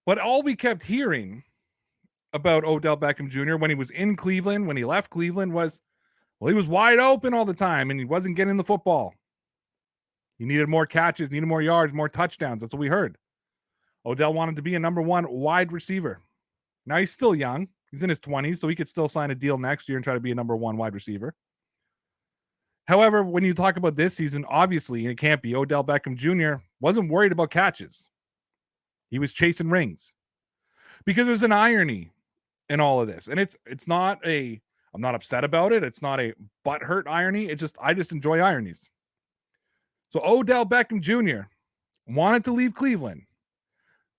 But all we kept hearing about Odell Beckham Jr. when he was in Cleveland, when he left Cleveland, was, well, he was wide open all the time and he wasn't getting the football. He needed more catches, needed more yards, more touchdowns. That's what we heard. Odell wanted to be a number one wide receiver. Now he's still young. He's in his 20s, so he could still sign a deal next year and try to be a number one wide receiver. However, when you talk about this season, obviously, and it can't be, Odell Beckham Jr. wasn't worried about catches. He was chasing rings. Because there's an irony in all of this. And it's not a, I'm not upset about it. It's not a butthurt irony. It's just, I just enjoy ironies. So Odell Beckham Jr. wanted to leave Cleveland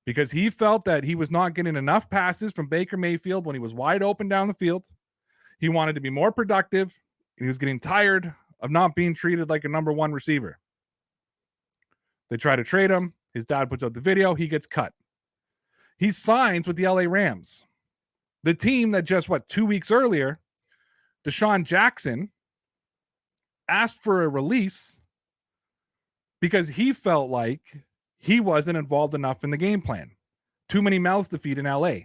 because he felt that he was not getting enough passes from Baker Mayfield when he was wide open down the field. He wanted to be more productive. He was getting tired of not being treated like a number one receiver. They try to trade him. His dad puts out the video. He gets cut. He signs with the LA Rams, the team that just, 2 weeks earlier, Deshaun Jackson asked for a release because he felt like he wasn't involved enough in the game plan. Too many mouths to feed in LA.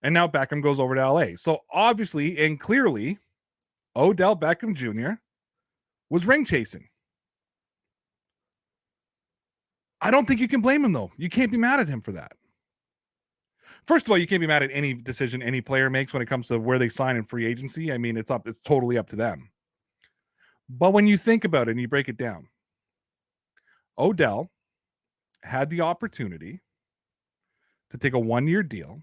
And now Beckham goes over to LA. So obviously and clearly, Odell Beckham Jr. was ring chasing. I don't think you can blame him, though. You can't be mad at him for that. First of all, you can't be mad at any decision any player makes when it comes to where they sign in free agency. I mean, it's totally up to them. But when you think about it and you break it down, Odell had the opportunity to take a 1-year deal,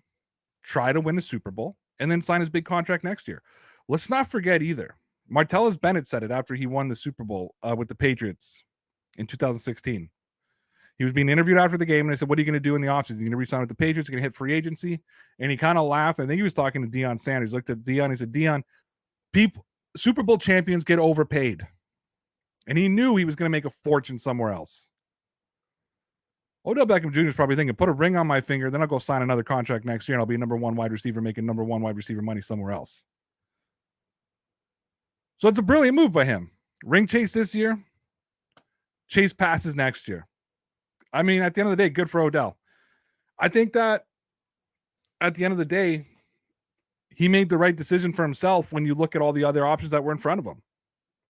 try to win a Super Bowl, and then sign his big contract next year. Let's not forget either. Martellus Bennett said it after he won the Super Bowl with the Patriots in 2016. He was being interviewed after the game, and I said, what are you going to do in the offseason? You're going to re-sign with the Patriots? You're going to hit free agency? And he kind of laughed. I think he was talking to Deion Sanders. He looked at Deion. He said, Deion, Super Bowl champions get overpaid. And he knew he was going to make a fortune somewhere else. Odell Beckham Jr. is probably thinking, put a ring on my finger, then I'll go sign another contract next year, and I'll be number one wide receiver, making number one wide receiver money somewhere else. So it's a brilliant move by him. Ring chase this year, chase passes next year. I mean, at the end of the day, good for Odell. I think that at the end of the day, he made the right decision for himself when you look at all the other options that were in front of him.